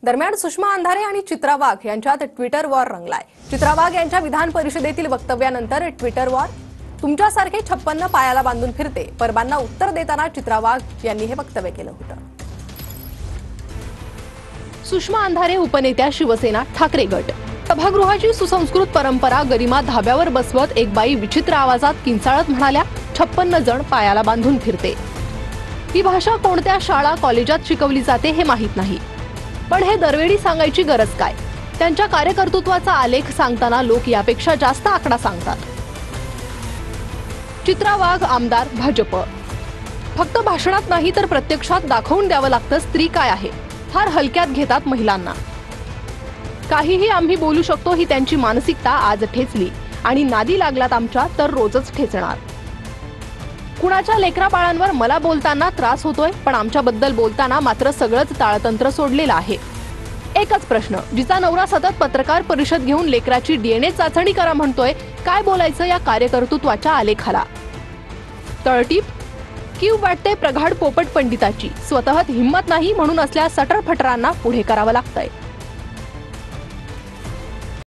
दरम्यान सुषमा अंधारे आणि चित्रा वाघ यांच्यात ट्विटर वॉर रंगलाय। चित्रा वाघ यांच्या विधान परिषदेतील वक्तव्यानंतर ट्विटर वॉर, तुमच्यासारखे 56 पायाला बांधून फिरते, परबांना उत्तर देताना चित्रा वाघ यांनी हे वक्तव्य केलं होतं। सुषमा अंधारे उपनेत्या शिवसेना ठाकरे गट। सभागृहाची सुसंस्कृत परंपरा गरिमा धाब्यावर बसवत एक बाई विचित्र आवाजात किंचाळत म्हणाल्या, 56 जण पायाला बांधून फिरते। ही भाषा कोणत्या शाळा कॉलेजात शिकवली जाते हे माहित नाही, पण हे दरवेळी सांगायची गरज काय? त्यांच्या कार्यकर्तृत्वाचा आलेख सांगताना लोक यापेक्षा जास्त आकडा सांगतात। चित्रा वाघ आमदार भाजप। फक्त भाषणात नाही तर प्रत्यक्षात दाखवून द्यावं लागतं स्त्री काय आहे। फार हलक्यात घेतात महिलांना। काहीही आम्ही बोलू शकतो ही त्यांची मानसिकता आज ठेचली आणि नादी लागलात आमच्या तर रोजच ठेचणार। कुणाच्या लेकराबाळांवर मला बोलताना त्रास होतोय, पण आमच्याबद्दल बोलताना मात्र सगळंच ताळतंत्र सोडलेलं आहे। एकच प्रश्न, जिचा नवरा सतत पत्रकार परिषद घेऊन लेकराची डीएनए चाचणी करा म्हणतोय, काय बोलायचं या कार्यकर्तृत्वाच्या आलेखाला? तळटीप कीव वाटते प्रगाढ पोपट पंडिताची, स्वतःत हिंमत नाही म्हणून असल्या सटरफटरांना पुढे करावं लागतंय।